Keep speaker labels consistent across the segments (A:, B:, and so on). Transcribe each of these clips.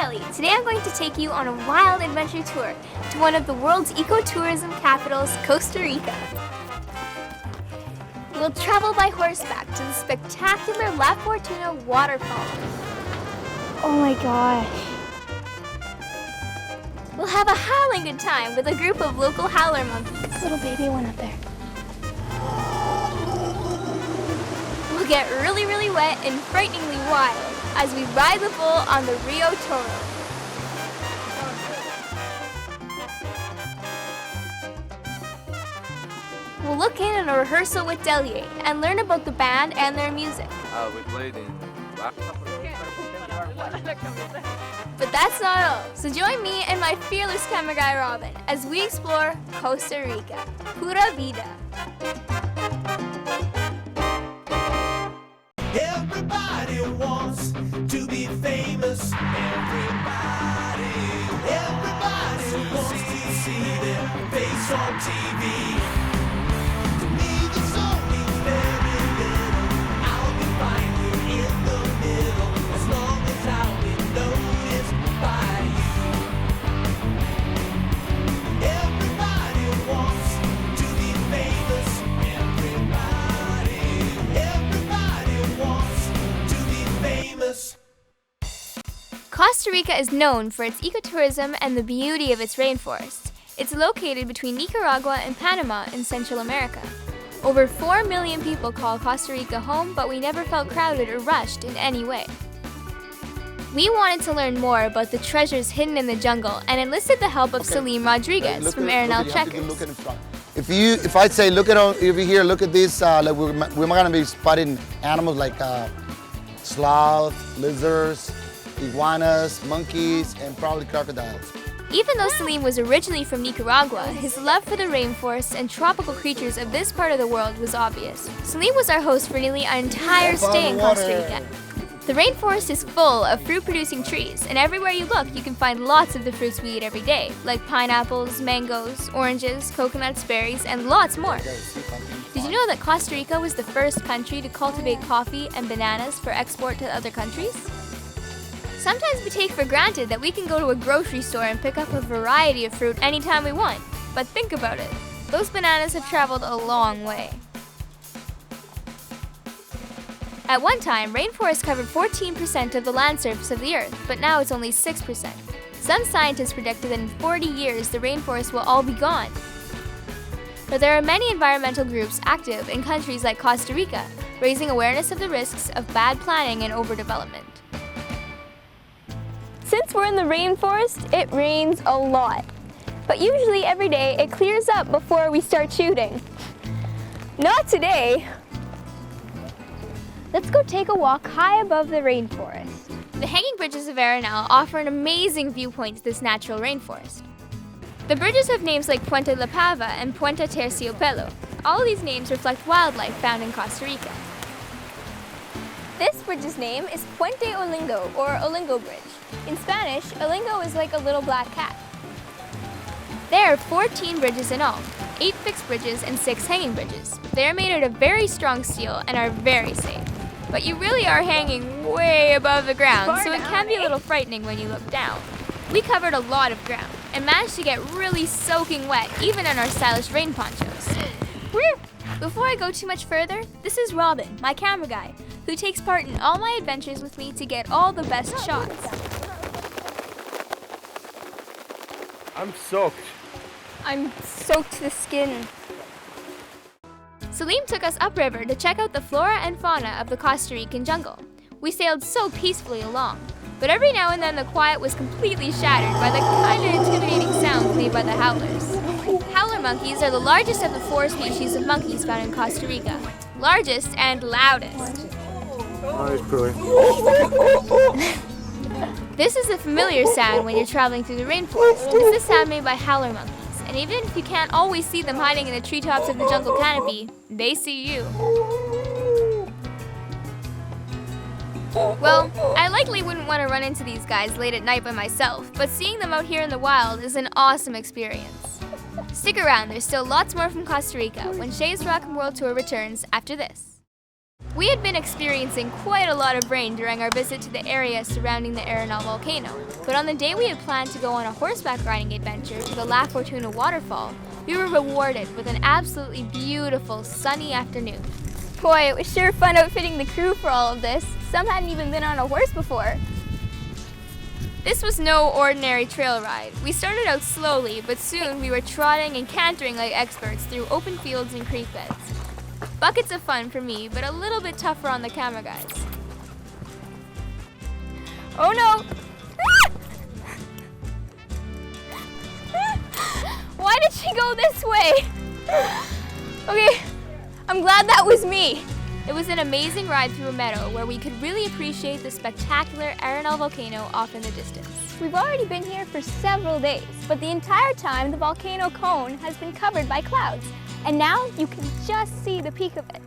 A: Kelly. Today I'm going to take you on a wild adventure tour to one of the world's ecotourism capitals, Costa Rica. We'll travel by horseback to the spectacular La Fortuna waterfall.
B: Oh my gosh.
A: We'll have a howling good time with a group of local howler monkeys.
B: Little baby one up there.
A: We'll get really wet and frighteningly wild as we ride the bull on the Rio Toro. We'll look in on a rehearsal with Delier and learn about the band and their music.
C: We played in...
A: But that's not all, so join me and my fearless camera guy Robin as we explore Costa Rica. Pura vida.
D: Everybody wants to be famous. Everybody wants to see their face on TV. To me, this all means very little. I'll be fine here in the middle, as long as I'll be noticed by you. Everybody wants to be famous. Everybody wants to be famous.
A: Costa Rica is known for its ecotourism and the beauty of its rainforests. It's located between Nicaragua and Panama in Central America. Over 4 million people call Costa Rica home, but we never felt crowded or rushed in any way. We wanted to learn more about the treasures hidden in the jungle and enlisted the help of Salim Rodriguez from Arenal Checkers.
E: If I'd say look at over here, look at this. Like we're gonna be spotting animals like sloth, lizards, iguanas, monkeys, and probably crocodiles.
A: Even though Salim was originally from Nicaragua, his love for the rainforests and tropical creatures of this part of the world was obvious. Salim was our host for nearly an entire stay in Costa Rica. The rainforest is full of fruit-producing trees, and everywhere you look, you can find lots of the fruits we eat every day, like pineapples, mangoes, oranges, coconuts, berries, and lots more. Did you know that Costa Rica was the first country to cultivate coffee and bananas for export to other countries? Sometimes we take for granted that we can go to a grocery store and pick up a variety of fruit anytime we want. But think about it. Those bananas have traveled a long way. At one time, rainforests covered 14% of the land surface of the Earth, but now it's only 6%. Some scientists predicted that in 40 years, the rainforests will all be gone. But there are many environmental groups active in countries like Costa Rica, raising awareness of the risks of bad planning and overdevelopment.
B: Since we're in the rainforest, it rains a lot. But usually every day it clears up before we start shooting. Not today. Let's go take a walk high above the rainforest.
A: The hanging bridges of Arenal offer an amazing viewpoint to this natural rainforest. The bridges have names like Puente La Pava and Puente Terciopelo. All of these names reflect wildlife found in Costa Rica.
B: This bridge's name is Puente Olingo, or Olingo Bridge. In Spanish, Olingo is like a little black cat.
A: There are 14 bridges in all, 8 fixed bridges and 6 hanging bridges. They are made out of very strong steel and are very safe. But you really are hanging way above the ground, so it can be a little frightening when you look down. We covered a lot of ground and managed to get really soaking wet, even in our stylish rain ponchos. Before I go too much further, this is Robin, my camera guy, who takes part in all my adventures with me to get all the best shots.
C: I'm soaked.
B: I'm soaked to the skin.
A: Salim took us upriver to check out the flora and fauna of the Costa Rican jungle. We sailed so peacefully along, but every now and then the quiet was completely shattered by the kind of intimidating sounds made by the howlers. Howler monkeys are the largest of the 4 species of monkeys found in Costa Rica. Largest and loudest.
C: Oh, it's pretty.
A: This is a familiar sound when you're traveling through the rainforest. It's the sound made by howler monkeys. And even if you can't always see them hiding in the treetops of the jungle canopy, they see you. Well, I likely wouldn't want to run into these guys late at night by myself, but seeing them out here in the wild is an awesome experience. Stick around, there's still lots more from Costa Rica when Shay's Rock and World Tour returns after this. We had been experiencing quite a lot of rain during our visit to the area surrounding the Arenal volcano, but on the day we had planned to go on a horseback riding adventure to the La Fortuna waterfall, we were rewarded with an absolutely beautiful sunny afternoon.
B: Boy, it was sure fun outfitting the crew for all of this. Some hadn't even been on a horse before.
A: This was no ordinary trail ride. We started out slowly, but soon we were trotting and cantering like experts through open fields and creek beds. Buckets of fun for me, but a little bit tougher on the camera guys.
B: Oh no! Why did she go this way? Okay, I'm glad that was me.
A: It was an amazing ride through a meadow where we could really appreciate the spectacular Arenal volcano off in the distance.
B: We've already been here for several days, but the entire time the volcano cone has been covered by clouds, and now you can just see the peak of it.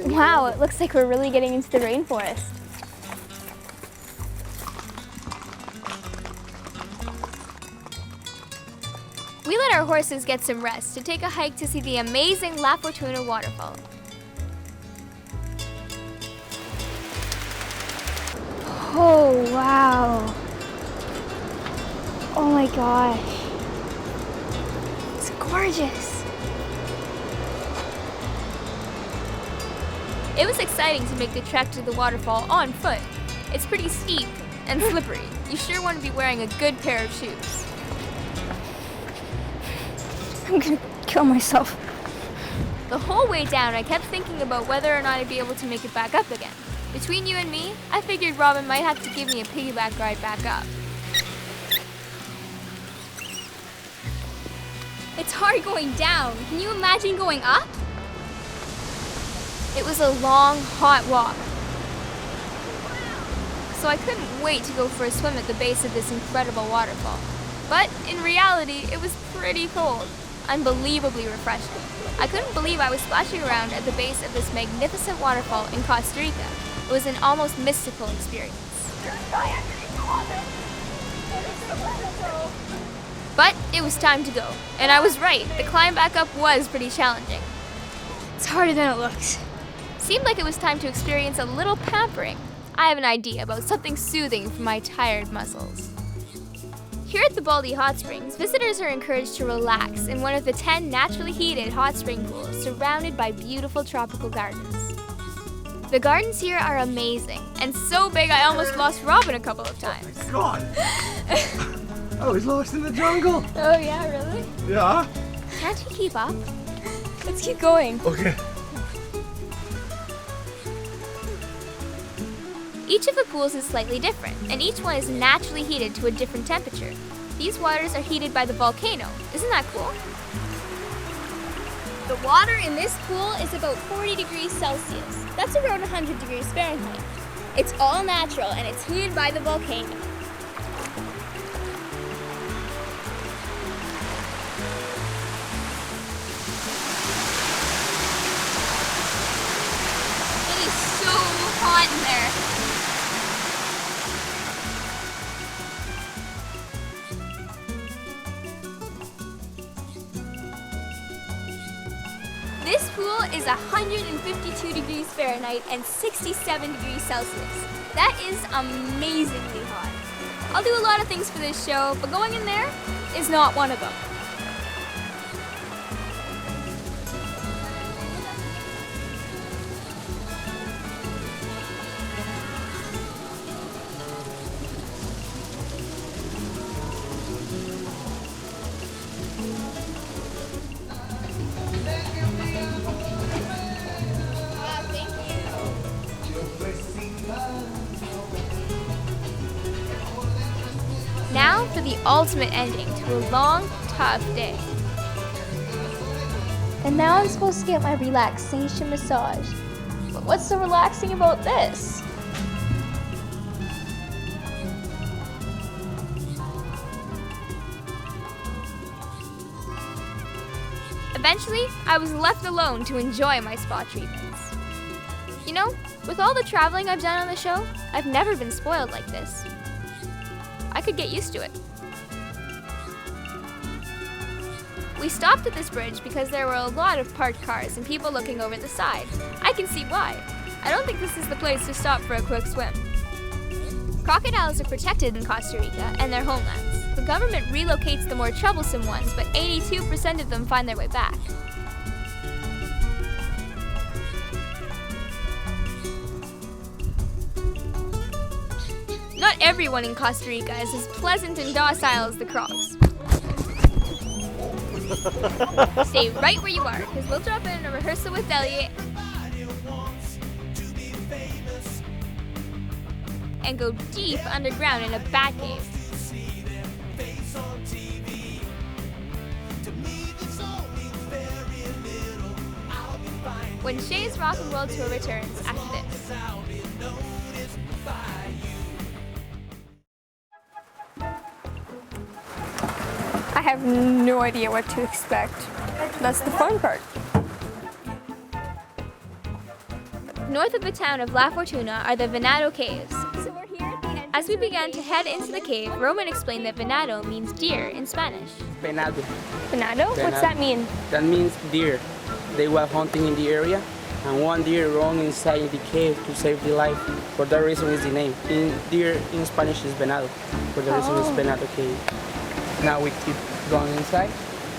B: Wow, it looks like we're really getting into the rainforest.
A: We let our horses get some rest to take a hike to see the amazing La Fortuna waterfall.
B: Oh, wow. Oh my gosh. It's gorgeous.
A: It was exciting to make the trek to the waterfall on foot. It's pretty steep and slippery. You sure want to be wearing a good pair of shoes.
B: I'm gonna kill myself.
A: The whole way down, I kept thinking about whether or not I'd be able to make it back up again. Between you and me, I figured Robin might have to give me a piggyback ride back up.
B: It's hard going down. Can you imagine going up?
A: It was a long, hot walk. So I couldn't wait to go for a swim at the base of this incredible waterfall. But in reality, it was pretty cold. Unbelievably refreshing. I couldn't believe I was splashing around at the base of this magnificent waterfall in Costa Rica. It was an almost mystical experience. But it was time to go. And I was right, the climb back up was pretty challenging.
B: It's harder than it looks.
A: Seemed like it was time to experience a little pampering. I have an idea about something soothing for my tired muscles. Here at the Baldy Hot Springs, visitors are encouraged to relax in one of the 10 naturally heated hot spring pools surrounded by beautiful tropical gardens. The gardens here are amazing, and so big I almost lost Robin a couple of times.
C: God! I was lost in the jungle.
B: Oh yeah, really?
C: Yeah?
A: Can't you keep up?
B: Let's keep going.
C: Okay.
A: Each of the pools is slightly different, and each one is naturally heated to a different temperature. These waters are heated by the volcano. Isn't that cool?
B: The water in this pool is about 40 degrees Celsius. That's around 100 degrees Fahrenheit. It's all natural and it's heated by the volcano.
A: It is so hot in there.
B: This pool is 152 degrees Fahrenheit and 67 degrees Celsius. That is amazingly hot. I'll do a lot of things for this show, but going in there is not one of them.
A: Now for the ultimate ending to a long, tough day.
B: And now I'm supposed to get my relaxation massage. But what's so relaxing about this?
A: Eventually, I was left alone to enjoy my spa treatments. You know, with all the traveling I've done on the show, I've never been spoiled like this. I could get used to it. We stopped at this bridge because there were a lot of parked cars and people looking over the side. I can see why. I don't think this is the place to stop for a quick swim. Crocodiles are protected in Costa Rica and their homelands. The government relocates the more troublesome ones, but 82% of them find their way back. Not everyone in Costa Rica is as pleasant and docile as the crocs. Stay right where you are, because we'll drop in a rehearsal with Delia and go deep underground in a bat cave. When Shay's Rock and Roll Tour returns after this.
B: I have no idea what to expect. That's the fun part.
A: North of the town of La Fortuna are the Venado Caves.
B: So we're here at the entrance.
A: As we began to head into the cave, Roman explained that venado means deer in Spanish.
F: Venado.
B: Venado? What's that mean?
F: That means deer. They were hunting in the area, and one deer ran inside the cave to save the life. For that reason is the name. Deer in Spanish is venado. For the reason is venado cave. Now we keep going inside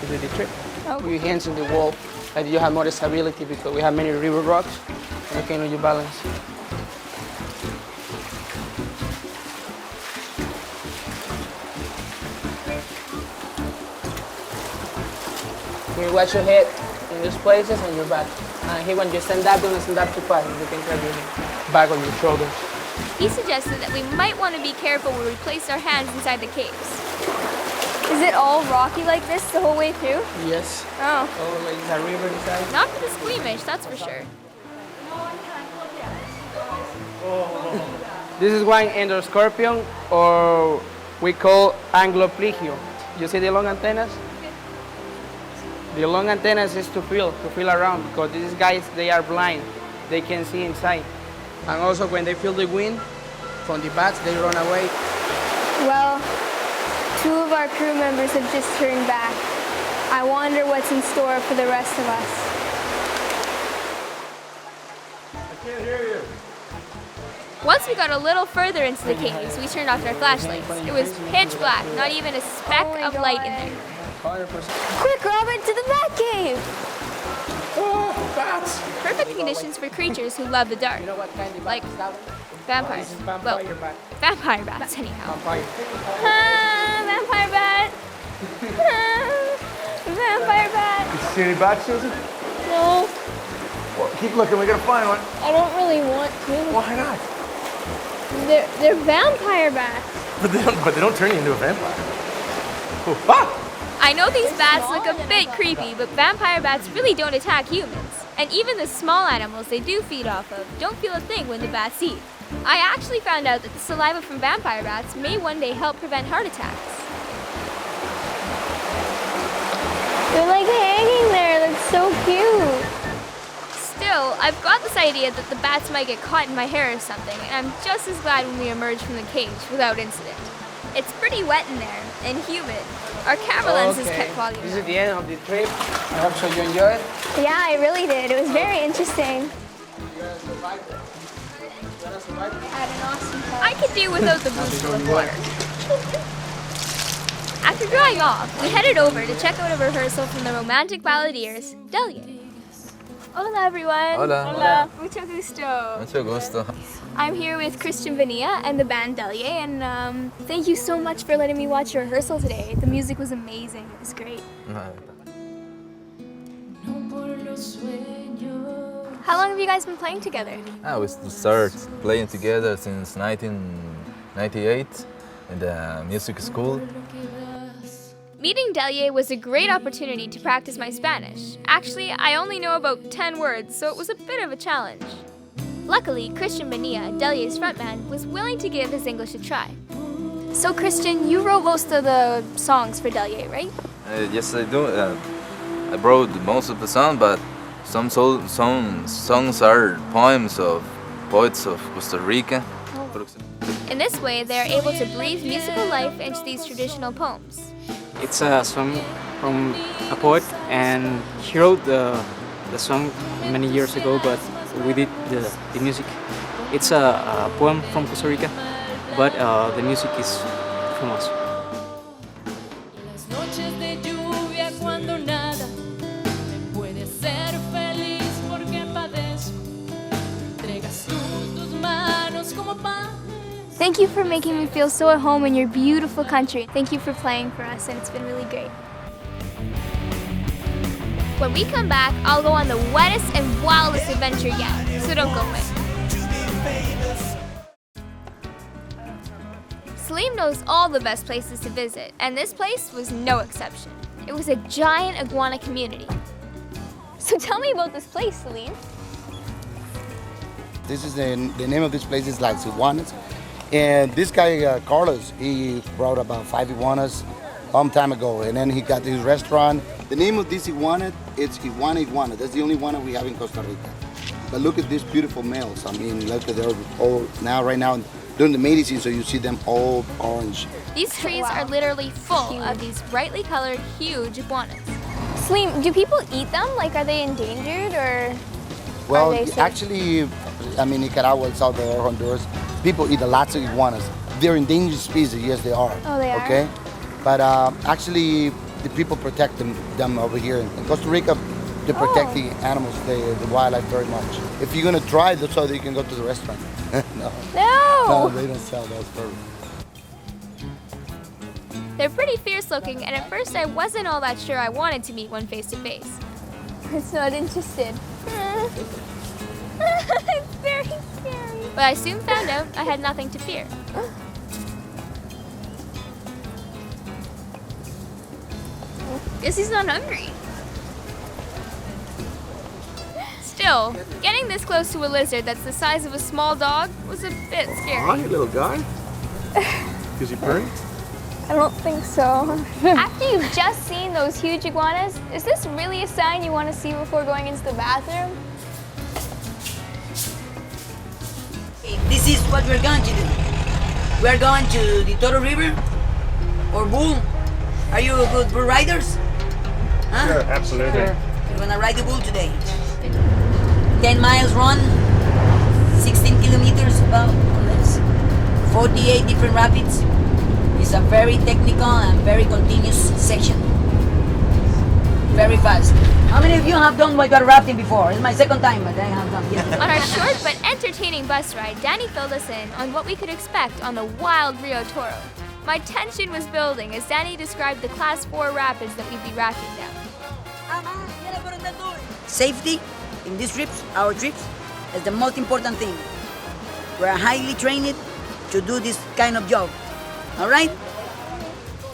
F: to do the trip.
B: Okay.
F: Put your hands on the wall, and you have more stability because we have many river rocks. And you can lose your balance. You watch your head in these places and your back. And here when you stand up, don't stand up too fast. You can grab your back on your shoulders.
A: He suggested that we might want to be careful when we place our hands inside the caves.
B: Is it all rocky like this the whole way through?
F: Yes.
B: Oh.
F: Oh, like it's a river inside.
A: Not for the squeamish, that's for sure.
F: This is one endoscorpion, or we call anglopligio. You see the long antennas? The long antennas is to feel around, because these guys, they are blind. They can see inside. And also when they feel the wind from the bats, they run away.
B: Well, 2 of our crew members have just turned back. I wonder what's in store for the rest of us.
C: I can't hear you.
A: Once we got a little further into the caves, we turned off our flashlights. It was pitch black, not even a speck of light in there.
F: 100%.
B: Quick, Robin, to the bat cave!
F: Oh, bats!
A: Perfect conditions for creatures who love the dark.
F: You know what kind of
A: Like
F: bat is that one?
A: vampires.
F: This is
A: Well,
F: vampire bat.
A: vampire bats, anyhow.
F: Vampire.
B: Ah, vampire bat! Ah, vampire bat!
C: You see any bats, Susan?
B: No,
C: Well, keep looking. We gotta find one.
B: I don't really want to.
C: Why not?
B: They're vampire bats.
C: But they don't turn you into a vampire. Oh, ah!
A: I know these bats look a bit creepy, but vampire bats really don't attack humans. And even the small animals they do feed off of don't feel a thing when the bats eat. I actually found out that the saliva from vampire bats may one day help prevent heart attacks.
B: They're like hanging there. That's so cute.
A: Still, I've got this idea that the bats might get caught in my hair or something, and I'm just as glad when we emerge from the cage without incident. It's pretty wet in there, and humid. Our camera lenses kept fogging
F: This
A: up.
F: is the end of the trip. I hope so you enjoy it.
B: Yeah, I really did. It was very interesting. Had an awesome time.
A: I could do without the boost of water. After drying off, we headed over to check out a rehearsal from the romantic balladeers, Delia. Hola everyone.
G: Hola.
A: Mucho gusto.
G: Mucho gusto.
A: I'm here with Christian Vania and the band Delia, and thank you so much for letting me watch your rehearsal today. The music was amazing. It was great. How long have you guys been playing together?
G: We started playing together since 1998 in the music school.
A: Meeting Delia was a great opportunity to practice my Spanish. Actually, I only know about 10 words, so it was a bit of a challenge. Luckily, Christian Vania, Delia's frontman, was willing to give his English a try. So Christian, you wrote most of the songs for Delia, right?
G: Yes, I do. I wrote most of the song, but some songs are poems of poets of Costa Rica.
A: In this way, they are able to breathe musical life into these traditional poems.
F: It's a song
H: from a poet, and he wrote the song many years ago, but we did the music. It's a poem from Costa Rica, but the music is from us.
I: Las noches de lluvia cuando nada me puede hacer feliz porque padezco. Entregas tú tus manos como pan.
B: Thank you for making me feel so at home in your beautiful country. Thank you for playing for us, and it's been really great.
A: When we come back, I'll go on the wettest and wildest adventure yet, so don't go away. Salim knows all the best places to visit, and this place was no exception. It was a giant iguana community.
B: So tell me about this place, Salim.
E: This is the name of this place is Las Iguanas. And this guy, Carlos, he brought about 5 iguanas a long time ago. And then he got his restaurant. The name of this iguana, it's Iguana. That's the only one we have in Costa Rica. But look at these beautiful males. I mean, look at they're all right now, during the mating season, so you see them all orange.
A: These trees are literally full of these brightly colored, huge iguanas.
B: Salim, do people eat them? Like, are they endangered or
E: Well,
B: are they safe?
E: actually, I mean, Nicaragua, El Salvador, Honduras, people eat lots of iguanas. They're endangered species, yes, they are.
B: Oh, they are?
E: Okay? But actually, the people protect them over here. In Costa Rica, they protect the animals, the wildlife very much. If you're gonna try it, so that you can go to the restaurant. No.
B: No!
E: No, they don't sell those for.
A: They're pretty fierce looking, and at first I wasn't all that sure I wanted to meet one face to face.
B: It's not interested. It's very scary.
A: But I soon found out I had nothing to fear. Guess he's not hungry. Still, getting this close to a lizard that's the size of a small dog was a bit scary.
C: Hi, little guy. Is he purring?
B: I don't think so. After you've just seen those huge iguanas, is this really a sign you want to see before going into the bathroom?
J: This is what we're going to do. We're going to the Toro River or Bull. Are you good bull riders? Huh?
C: Sure, absolutely.
J: We're gonna ride the bull today. 10 miles run, 16 kilometers about, more or less. 48 different rapids. It's a very technical and very continuous section. Very fast. How many of you have done whitewater rafting before? It's my second time, but I have done, yeah.
A: On our short but entertaining bus ride, Danny filled us in on what we could expect on the wild Rio Toro. My tension was building as Danny described the Class 4 rapids that we'd be rafting down.
J: Safety in these trips, our trips, is the most important thing. We're highly trained to do this kind of job. All right?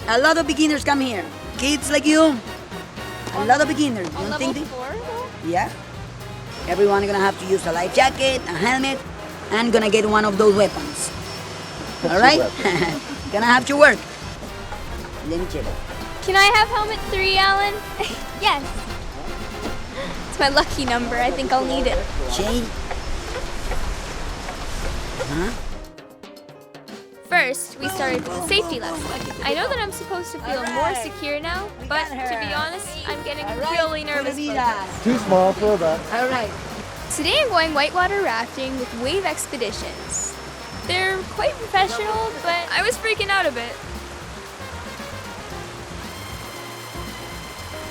J: A lot of beginners come here. Kids like you. A lot of beginners. You don't think Yeah. Everyone gonna have to use a life jacket, a helmet, and gonna get one of those weapons. All right? Gonna have to work. Let me check.
B: Can I have helmet 3, Alan? Yes. It's my lucky number. I think I'll need it.
J: Shane.
A: First, we started with a safety lesson. I know that I'm supposed to feel more secure now, but to be honest, I'm getting really nervous about this.
C: Too small, throw that.
J: All right.
A: Today I'm going whitewater rafting with Wave Expeditions. They're quite professional, but I was freaking out a bit.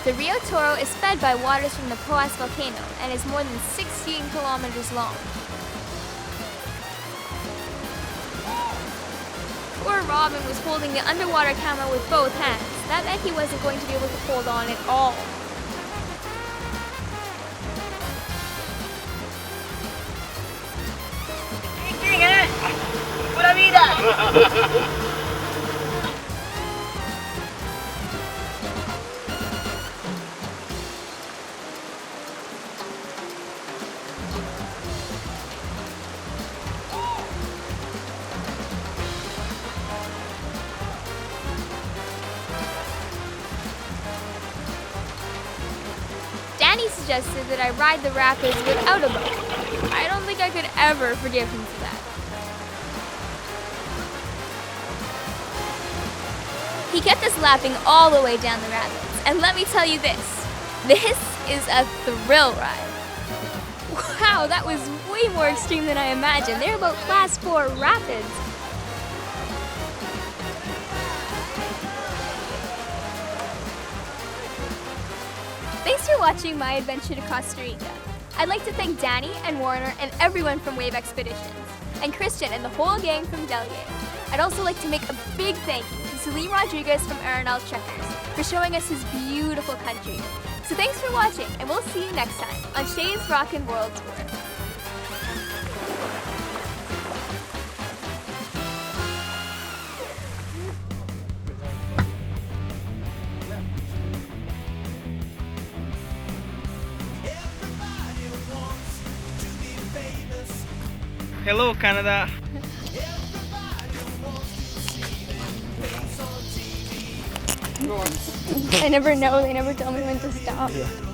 A: The Rio Toro is fed by waters from the Poas volcano and is more than 16 kilometers long. Poor Robin was holding the underwater camera with both hands. That meant he wasn't going to be able to hold on at all.
J: Pura vida.
A: Danny suggested that I ride the rapids without a boat. I don't think I could ever forgive him for that. He kept us lapping all the way down the rapids. and let me tell you this is a thrill ride. Wow, that was way more extreme than I imagined. They're about class 4 rapids. Thanks for watching my adventure to Costa Rica. I'd like to thank Danny and Warner and everyone from Wave Expeditions, and Christian and the whole gang from Delegate. I'd also like to make a big thank you to Salim Rodriguez from Arenal Checkers for showing us his beautiful country. So thanks for watching, and we'll see you next time on Shay's Rockin' World Tour.
F: Hello, Canada.
B: I never know. They never tell me when to stop.
C: Yeah.